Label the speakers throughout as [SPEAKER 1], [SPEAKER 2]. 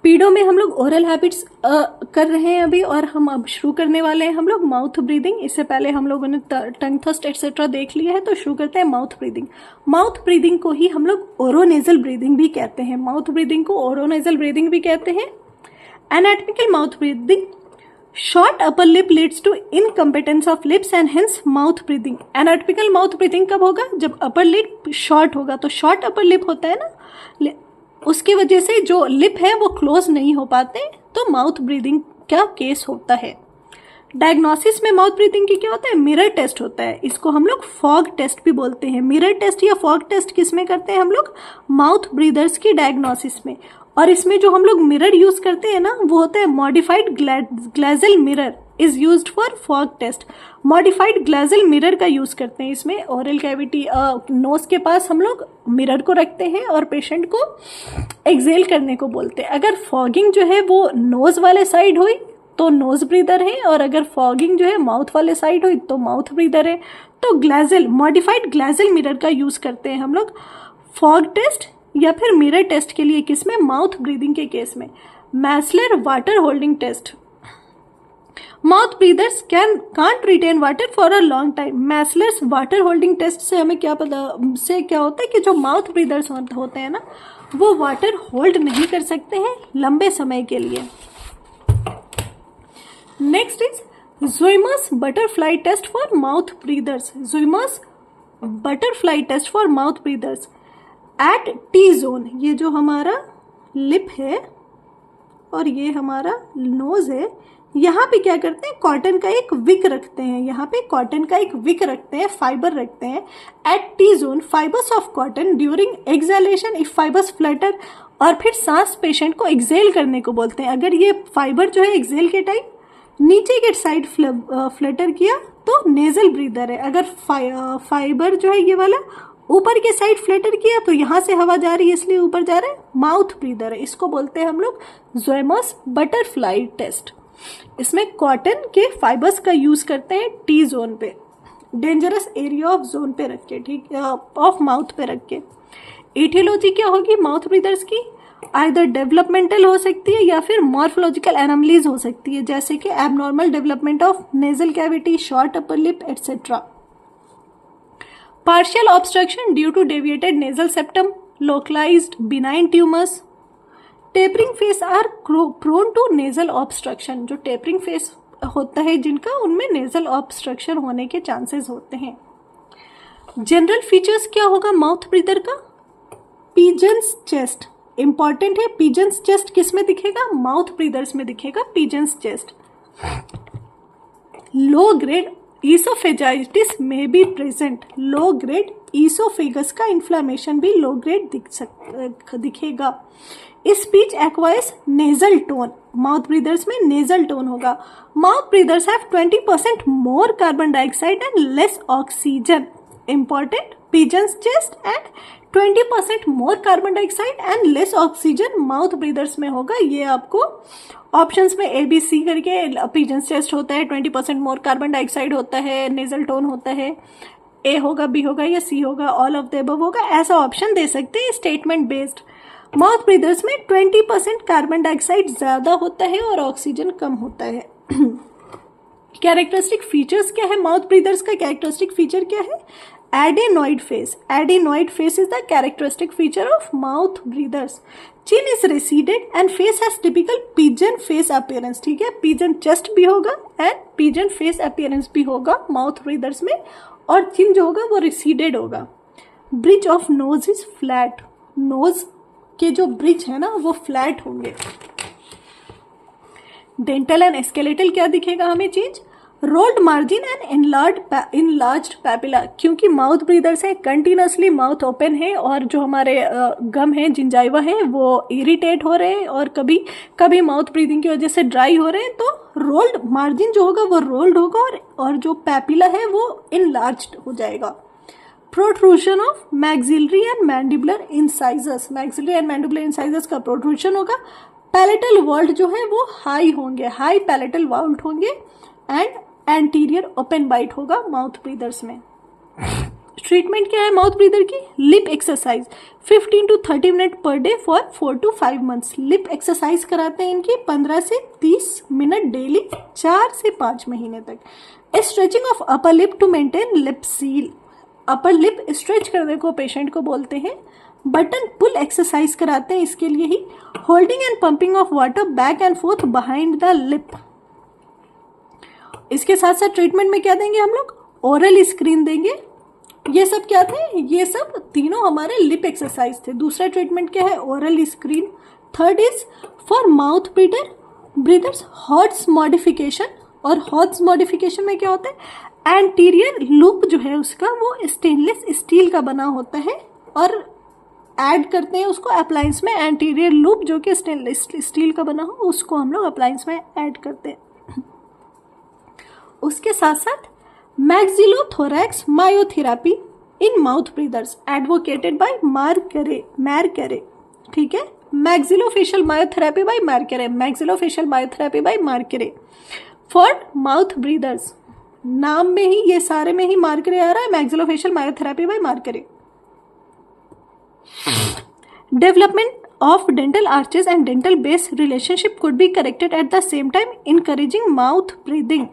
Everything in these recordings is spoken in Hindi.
[SPEAKER 1] पीडो में हम लोग ओरल हैबिट्स कर रहे हैं अभी, और हम अब शुरू करने वाले हैं हम लोग माउथ ब्रीदिंग। इससे पहले हम लोगों ने टंग थ्रस्ट एक्सेट्रा देख लिया है, तो शुरू करते हैं माउथ ब्रीदिंग। माउथ ब्रीदिंग को ही हम लोग ओरोनेजल ब्रीदिंग भी कहते हैं। माउथ ब्रीदिंग को ओरोनेजल ब्रीदिंग भी कहते हैं। Anatomical mouth breathing, short upper lip leads to incompetence of lips and hence mouth breathing. Anatomical mouth breathing कब होगा? जब अपर लिप शॉर्ट होगा। तो शॉर्ट अपर लिप होता है ना, उसकी वजह से जो लिप है वो क्लोज नहीं हो पाते, तो माउथ ब्रीदिंग का केस होता है। डायग्नोसिस में माउथ ब्रीदिंग की क्या होता है? मिरर टेस्ट होता है। इसको हम लोग फॉग टेस्ट भी बोलते हैं। मिरर टेस्ट या फॉग टेस्ट किस में करते हैं हम लोग? माउथ ब्रीदर्स की डायग्नोसिस में। और इसमें जो हम लोग मिरर यूज करते हैं ना, वो होता है modified Glatzel mirror is used for fog test. Modified Glatzel mirror का यूज करते हैं इसमें। ओरल कैविटी नोज के पास हम लोग मिरर को रखते हैं और पेशेंट को एक्सेल करने को बोलते हैं। अगर फॉगिंग जो है वो नोज वाले साइड हुई तो नोज ब्रीदर है, और अगर फॉगिंग जो है माउथ वाले साइड हुई तो माउथ ब्रीदर है। तो ग्लेजल, मॉडिफाइड ग्लेजल मिरर का यूज करते हैं हम लोग फॉग टेस्ट या फिर मिरर टेस्ट के लिए। किसमें? माउथ ब्रीदिंग के केस में। Massler water holding test, mouth breathers can't retain water for a long time. Massler's water holding test से हमें क्या पता, से क्या होता है कि जो माउथ ब्रीदर्स होते हैं ना, वो वाटर होल्ड नहीं कर सकते हैं लंबे समय के लिए। Next is Zwemer's butterfly test for mouth breathers. Zwemer's butterfly test for mouth breathers at T zone. ये जो हमारा लिप है और ये हमारा नोज है, यहाँ पे क्या करते हैं? कॉटन का एक विक रखते हैं। यहाँ पे कॉटन का एक विक रखते हैं, फाइबर रखते हैं eight T zone. Fibres of cotton during exhalation if fibres Flutter, और फिर सांस पेशेंट को एक्सेल करने को बोलते हैं। अगर ये फाइबर जो है एक्सेल के टाइम नीचे के साइड फ्लटर किया तो नेजल ब्रीदर है। अगर फाइबर जो है ये वाला ऊपर के साइड फ्लटर किया तो यहाँ से हवा जा रही है इसलिए ऊपर जा रहा है, माउथ ब्रीदर है। इसको बोलते हैं हम लोग ज़ुइमर्स बटरफ्लाई टेस्ट। इसमें कॉटन के फाइबर्स का यूज करते हैं टी जोन पे, डेंजरस एरिया ऑफ जोन पे रख के, ठीक, ऑफ माउथ पे रख के। एटियोलॉजी क्या होगी माउथ ब्रीदर्स की? आइदर डेवलपमेंटल हो सकती है या फिर मॉर्फोलॉजिकल एनोमलीज हो सकती है, जैसे कि abnormal development of nasal cavity, short upper lip etcetera. Partial obstruction due to deviated nasal septum, localised benign tumours. Tapering face are prone to nasal obstruction. जो टेपरिंग फेस होता है जिनका, उनमें नेजल ऑब्स्ट्रक्शन होने के चांसेस होते हैं। जनरल फीचर्स क्या होगा माउथ ब्रीदर का? पिजन्स चेस्ट इंपॉर्टेंट है। पिजन्स चेस्ट किस में दिखेगा? माउथ ब्रीदर्स में दिखेगा pigeons chest. Low grade oesophagitis में be present. Low grade oesophagus का इन्फ्लामेशन भी लो ग्रेड दिखेगा। Speech acquires nasal tone, mouth breathers में नेजल टोन होगा। Mouth breathers have 20% more carbon dioxide and less oxygen. Important, pigeons chest and 20% more carbon dioxide and less oxygen mouth breathers में होगा। ये आपको ऑप्शंस में ABC करके पिजन्स चेस्ट होता है, 20% मोर कार्बन डाइऑक्साइड होता है, नेजल टोन होता है, A होगा, B होगा या C होगा, ऑल ऑफ द अबव होगा, ऐसा ऑप्शन दे सकते हैं स्टेटमेंट बेस्ड। माउथ ब्रीदर्स में 20% कार्बन डाइऑक्साइड ज्यादा होता है और ऑक्सीजन कम होता है। कैरेक्टरिस्टिक फीचर्स क्या है माउथ ब्रीदर्स का? कैरेक्टरिस्टिक फीचर क्या है? Adenoid face. Adenoid face is the characteristic feature of mouth breathers. Chin is receded and face has typical pigeon face appearance. ठीक है, पिजन चेस्ट भी होगा एंड पिजन फेस अपीयरेंस भी होगा माउथ ब्रीदर्स में, और चिन जो होगा वो रेसिडेड होगा। Bridge of nose is flat. Nose के जो ब्रिज है ना वो फ्लैट होंगे। डेंटल एंड स्केलेटल क्या दिखेगा हमें चीज? Rolled margin and enlarged papilla. क्योंकि माउथ ब्रीदर्स है, कंटिन्यूसली माउथ ओपन है और जो हमारे गम है, जिंजाइवा है, वो इरिटेट हो रहे हैं और कभी कभी माउथ ब्रीदिंग की वजह से ड्राई हो रहे हैं, तो रोल्ड मार्जिन जो होगा वो रोल्ड होगा और जो पैपिला है वो इनलार्ज्ड हो जाएगा। Protrusion of maxillary and mandibular incisors. Maxillary and mandibular incisors का प्रोट्रूशन होगा। पैलेटल वॉल्ट जो है वो हाई होंगे, हाई पैलेटल वॉल्ट होंगे एंड एंटीरियर ओपन बाइट होगा माउथ ब्रीदर्स में। ट्रीटमेंट क्या है माउथ ब्रीदर की? Lip exercise 15 to 30 minute per day for 4 to 5 months. Lip exercise कराते हैं इनकी 15 से 30 मिनट डेली 4 से 5 महीने तक। Stretching of upper lip to maintain lip seal. Upper lip stretch करने को पेशेंट को बोलते हैं। बटन पुल एक्सरसाइज कराते हैं इसके लिए ही। Holding and pumping of water back and forth behind the lip. इसके साथ साथ ट्रीटमेंट में क्या देंगे हम लोग? ओरल स्क्रीन देंगे। ये सब क्या थे? ये सब तीनों हमारे लिप एक्सरसाइज थे। दूसरा ट्रीटमेंट क्या है? Oral screen. Third is for mouth breathers horse modification. और हॉर्स मॉडिफिकेशन में क्या होता है? एंटीरियर लूप जो है उसका वो स्टेनलेस स्टील का बना होता है और ऐड करते हैं उसको अप्लायंस में। एंटीरियर लूप जो कि स्टेनलेस स्टील का बना हो उसको हम लोग अप्लायंस में ऐड करते हैं। उसके साथ साथ maxillothorax myotherapy in mouth breathers advocated by मैरकरे। ठीक है, मैक्सिलोफेशियल मायोथेरेपी बाय मैरकरे। मैक्सिलोफेशियल मायोथेरेपी बाय मैरकरे फॉर माउथ ब्रीदर्स। नाम में ही ये सारे में ही मैरकरे आ रहा है। मैक्सिलोफेशियल मायोथेरेपी बाय मैरकरे। Development of dental arches and dental base relationship could be corrected at the same time, encouraging mouth breathing.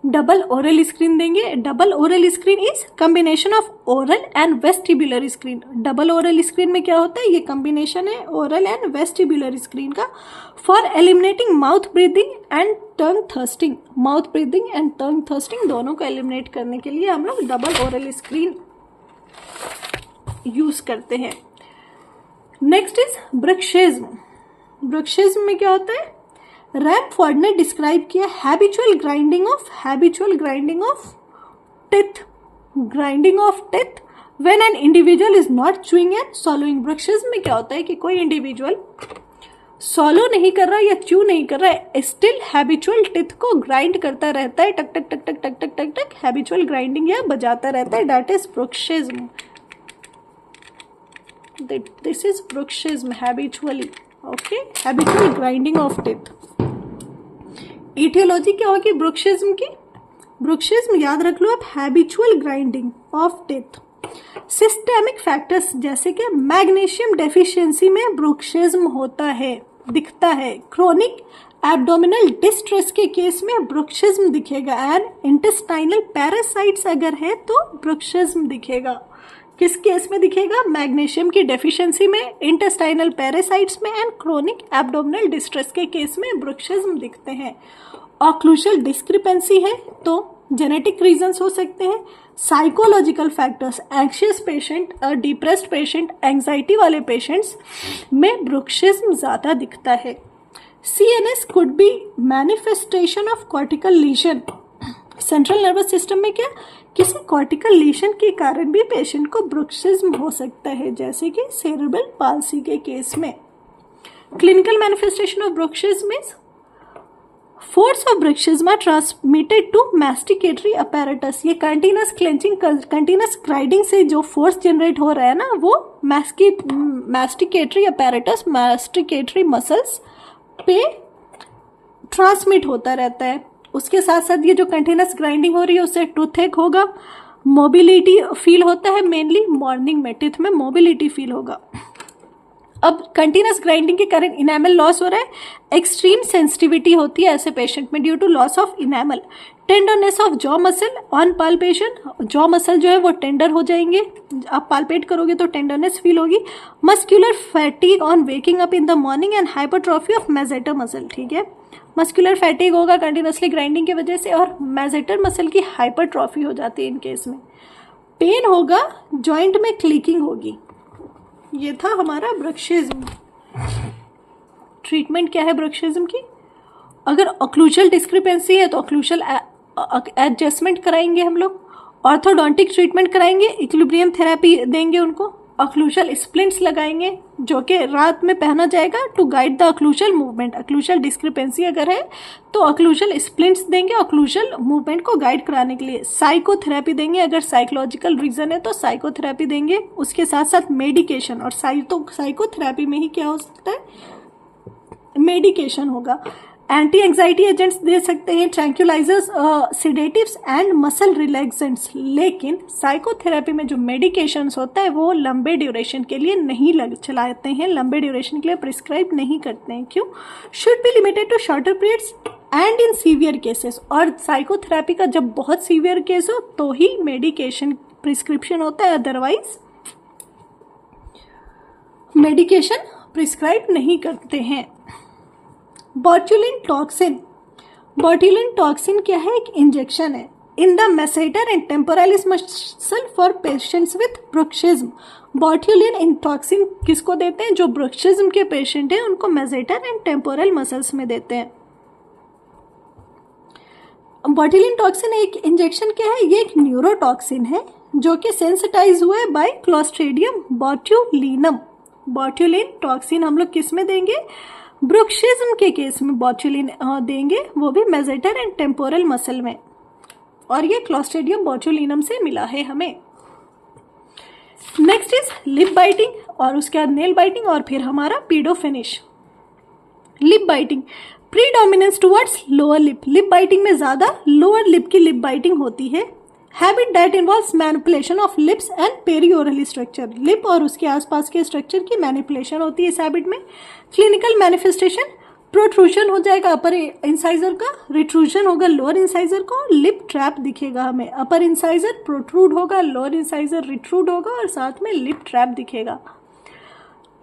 [SPEAKER 1] Double oral screen देंगे। Double oral screen is combination of oral and vestibular screen. Double oral screen में क्या होता है? ये कॉम्बिनेशन है ओरल एंड वेस्टिबुलर स्क्रीन का। For eliminating mouth breathing and tongue thrusting. Mouth breathing and tongue thrusting दोनों को एलिमिनेट करने के लिए हम लोग डबल ओरल स्क्रीन यूज करते हैं। Next is ब्रक्शिज्म। ब्रक्शिज्म में क्या होता है? रैमफोर्ड ने डिस्क्राइब किया habitual grinding of teeth when an individual is not chewing and swallowing. Bruxism में क्या होता है कि कोई इंडिविजुअल सॉलो नहीं कर रहा या च्यू नहीं कर रहा है, स्टिल हैबिचुअल टिथ को ग्राइंड करता रहता है। टक टक टक टक टक टक टक टक हैबिचुअल ग्राइंडिंग या बजाता रहता है। That is bruxism. This is bruxism habitually. Okay, habitual grinding of teeth. Etiology क्या होगी ब्रुक्सिज्म की? ब्रुक्सिज्म याद रख लो आप, habitual grinding of teeth. Systemic factors जैसे कि मैग्नीशियम डेफिशिएंसी में ब्रुक्सिज्म होता है, दिखता है। क्रोनिक एब्डोमिनल डिस्ट्रेस के केस में ब्रुक्सिज्म दिखेगा। एंड इंटेस्टाइनल पैरासाइट्स अगर है तो ब्रुक्सिज्म दिखेगा। किस केस में दिखेगा? मैग्नीशियम की डेफिशिएंसी में, इंटेस्टाइनल पैरासाइट्स में एंड क्रोनिक एब्डोमिनल डिस्ट्रेस के केस में ब्रुक्सिज्म दिखते हैं। ऑक्लूशल डिस्क्रिपेंसी है तो जेनेटिक रीजंस हो सकते हैं। Psychological factors, anxious patient, depressed patient, anxiety वाले पेशेंट्स में ब्रुक्सिज्म ज़्यादा दिखता है। CNS could be manifestation of cortical lesion. Central nervous system में क्या? किसी कॉर्टिकल लीजन के कारण भी पेशेंट को ब्रुक्सिज्म हो सकता है, जैसे कि सेरेब्रल पाल्सी के केस में। Clinical manifestation of bruxism is force of bruxism are transmitted to masticatory apparatus. ये कंटिन्यूस क्लेंचिंग, कंटिन्यूस ग्राइंडिंग से जो फोर्स जनरेट हो रहा है ना, वो मैस्टिकेटरी अपैरेटस, मैस्टिकेटरी मसल्स पे ट्रांसमिट होता रहता है। उसके साथ साथ ये जो कंटिन्यूस ग्राइंडिंग हो रही है उससे टूथेक होगा, मोबिलिटी फील होता है, मेनली मॉर्निंग में टीथ में मोबिलिटी फील होगा। अब कंटिन्यूस ग्राइंडिंग के कारण इनेमल लॉस हो रहा है, एक्सट्रीम सेंसिटिविटी होती है ऐसे पेशेंट में due to loss of enamel. Tenderness of jaw muscle on palpation, jaw muscle जो है वो टेंडर हो जाएंगे, आप पाल्पेट करोगे तो टेंडरनेस फील होगी। Muscular fatigue on waking up in the morning and hypertrophy of masseter muscle. ठीक है, मस्कुलर फैटिग होगा कंटिन्यूसली ग्राइंडिंग की वजह से और मेसेटर मसल की हाइपरट्रॉफी हो जाती है इन केस में। पेन होगा, जॉइंट में क्लिकिंग होगी। ये था हमारा ब्रुक्सिज्म। ट्रीटमेंट क्या है ब्रुक्सिज्म की? अगर ऑक्लूशल डिस्क्रिपेंसी है तो ऑक्लूशल एडजस्टमेंट कराएंगे हम लोग, ऑर्थोडोंटिक ट्रीटमेंट कराएंगे, इक्विलिब्रियम थेरेपी देंगे उनको, ऑक्लूशल स्प्लिंट्स लगाएंगे जो कि रात में पहना जाएगा to guide the occlusal movement. Occlusal discrepancy अगर है तो ऑक्लूशल स्प्लिंट्स देंगे ऑक्लूशल मूवमेंट को गाइड कराने के लिए। साइकोथेरेपी देंगे, अगर साइकोलॉजिकल रीजन है तो साइकोथेरेपी देंगे। उसके साथ साथ मेडिकेशन, और साइकोथेरेपी में ही क्या हो सकता है? मेडिकेशन होगा। एंटी एंग्जाइटी एजेंट्स दे सकते हैं, ट्रैंक्युलाइजर्स, सिडेटिव्स एंड मसल रिलैक्सेंट्स। लेकिन साइकोथेरेपी में जो मेडिकेशंस होता है वो लंबे ड्यूरेशन के लिए नहीं चलाते हैं, लंबे ड्यूरेशन के लिए प्रिस्क्राइब नहीं करते हैं। क्यों? Should be limited to shorter periods and in severe cases. और साइकोथेरेपी का जब बहुत सीवियर केस हो तो ही मेडिकेशन प्रिस्क्रिप्शन होता है, अदरवाइज मेडिकेशन प्रिस्क्राइब नहीं करते हैं। बॉट्यूलिन टॉक्सिन, बॉट्यूलिन टॉक्सिन क्या है? एक इंजेक्शन है in the masseter and temporalis muscle for patients with bruxism. Botulinum toxin किसको देते हैं? जो ब्रुक्सिज्म के पेशेंट हैं उनको मैसेटर एंड टेम्पोरल मसल्स में देते हैं। बॉट्यूलिन टॉक्सिन एक इंजेक्शन क्या है? ये एक न्यूरोटॉक्सिन है जो कि सेंसिटाइज हुआ है बाय क्लोस्ट्रीडियम बॉट्यूलिनम। बॉट्यूलिन टॉक्सिन हम लोग किस में देंगे? ब्रुक्सिज्म के केस में बॉट्यूलिन देंगे, वो भी मेसेटर एंड टेम्पोरल मसल में, और ये क्लोस्ट्रीडियम बॉट्यूलिनम से मिला है हमें। नेक्स्ट इज लिप बाइटिंग, और उसके बाद नेल बाइटिंग, और फिर हमारा pedo finish. Lip biting, predominance towards lower lip. Lip biting में ज्यादा लोअर लिप की लिप बाइटिंग होती है। Habit that involves manipulation of lips and perioral structure. Lip और उसके आसपास के स्ट्रक्चर की मैनिपुलेशन होती है इस हैबिट में। क्लिनिकल मैनिफेस्टेशन, प्रोट्रूशन हो जाएगा अपर इंसाइजर का, रिट्रूजन होगा लोअर इंसाइजर को, लिप ट्रैप दिखेगा हमें। अपर इंसाइजर प्रोट्रूड होगा, लोअर इंसाइजर रिट्रूड होगा, और साथ में लिप ट्रैप दिखेगा।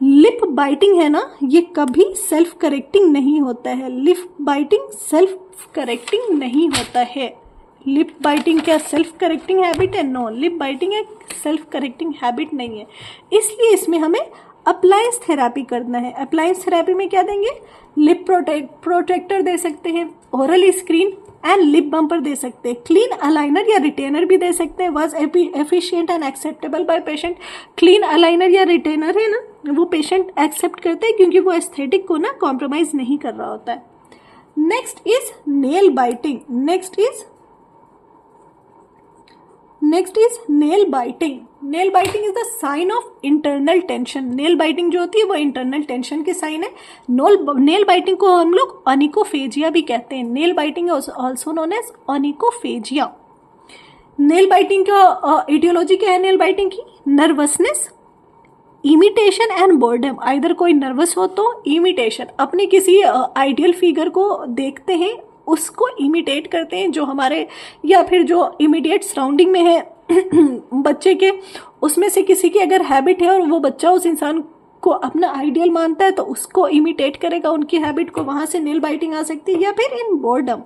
[SPEAKER 1] लिप बाइटिंग है ना, ये कभी सेल्फ करेक्टिंग नहीं होता है। लिप बाइटिंग सेल्फ करेक्टिंग नहीं होता है। लिप बाइटिंग क्या सेल्फ करेक्टिंग हैबिट है? नो, लिप बाइटिंग एक सेल्फ करेक्टिंग हैबिट नहीं है, इसलिए इसमें हमें अप्लायंस थेरेपी करना है। अप्लायंस थेरेपी में क्या देंगे? लिप प्रोटेक्टर दे सकते हैं, oral screen and lip bumper दे सकते हैं, क्लीन अलाइनर या रिटेनर भी दे सकते हैं। Was efficient and acceptable bye patient. Clean aligner या रिटेनर है ना, वो पेशेंट एक्सेप्ट करते हैं क्योंकि वो एस्थेटिक को ना कॉम्प्रोमाइज नहीं कर रहा होता है। Next is nail biting. Next is nail biting. Nail biting is the sign of internal tension. Nail biting जो होती है वो इंटरनल टेंशन के साइन है। नेल बाइटिंग को हम लोग ओनिकोफेजिया भी कहते हैं। Nail biting also known as onychophagia. Nail biting का इटियोलॉजी क्या है? नेल बाइटिंग की nervousness, imitation and boredom. Either कोई नर्वस हो तो इमिटेशन, अपने किसी आइडियल फिगर को देखते हैं उसको इमिटेट करते हैं जो हमारे, या फिर जो इमीडिएट सराउंडिंग में है बच्चे के, उसमें से किसी की अगर हैबिट है और वो बच्चा उस इंसान को अपना आइडियल मानता है तो उसको इमिटेट करेगा, उनकी हैबिट को, वहां से नेल बाइटिंग आ सकती है। या फिर in boredom,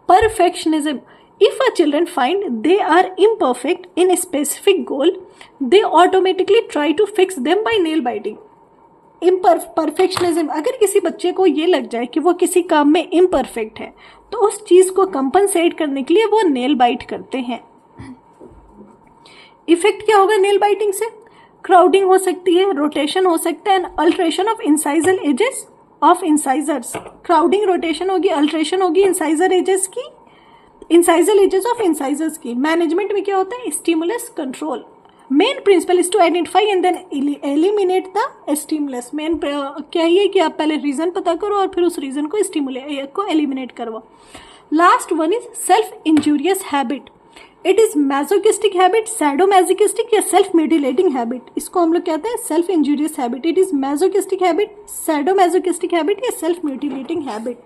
[SPEAKER 1] perfectionism. If a children find they are imperfect in specific goal, they automatically try to fix them by nail biting. Perfectionism, अगर किसी बच्चे को ये लग जाए कि वो किसी काम में इम्परफेक्ट है तो उस चीज को कंपनसेट करने के लिए वो नेल बाइट करते हैं। इफेक्ट क्या होगा नेल बाइटिंग से? क्राउडिंग हो सकती है, रोटेशन हो सकता है, and alteration of incisal edges of incisors. Crowding, rotation होगी, अल्ट्रेशन होगी इंसाइजर एजेस की, इंसाइजल एजेस ऑफ इंसाइजर्स की। मैनेजमेंट में क्या होता है? Stimulus control. Main principle is to identify and then eliminate the stimulus. Main क्या है कि आप पहले रीजन पता करो और फिर उस रीजन को एलिमिनेट करो। Last one is self injurious habit. It is masochistic habit, sadomasochistic या सेल्फ म्यूटिलेटिंग हैबिट। इसको हम लोग कहते हैं self injurious habit. It is masochistic habit, sadomasochistic habit या सेल्फ म्यूटिलेटिंग हैबिट।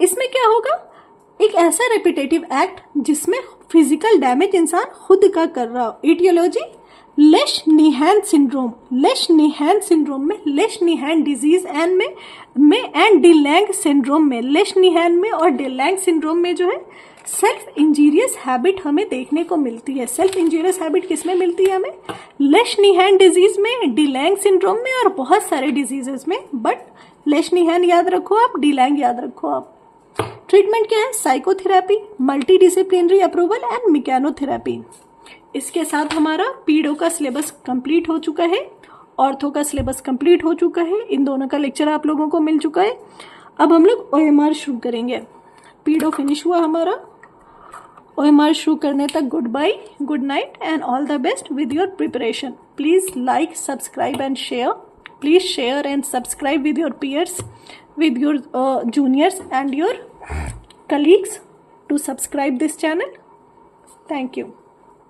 [SPEAKER 1] इसमें क्या होगा? एक ऐसा रेपिटेटिव एक्ट जिसमें फिजिकल डैमेज इंसान खुद का कर रहा हो। Aetiology, Lesch Nyhan syndrome. Lesch Nyhan syndrome में, लेश-नीहान डिजीज एंड में एंड डिलैंग सिंड्रोम में, लेश-नीहान में और डिलैंग सिंड्रोम में जो है सेल्फ इंजीरियस हैबिट हमें देखने को मिलती है। सेल्फ इंजीरियस हैबिट किस में मिलती है हमें? लेश-नीहान डिजीज में, डिलैंग सिंड्रोम में और बहुत सारे डिजीजेस में। बट लेश-नीहान याद रखो आप, डिलैंग याद रखो आप। ट्रीटमेंट क्या है? Psychotherapy, multi disciplinary approval and mechanotherapy. इसके साथ हमारा पीडो का सिलेबस कंप्लीट हो चुका है, ऑर्थो का सिलेबस कंप्लीट हो चुका है, इन दोनों का लेक्चर आप लोगों को मिल चुका है। अब हम लोग OMR शुरू करेंगे। पीडो फिनिश हुआ हमारा, OMR शुरू करने तक goodbye, good night and all the best with your preparation. Please like, subscribe and share. please share and subscribe with your peers, with your juniors and your colleagues to subscribe this channel. Thank you.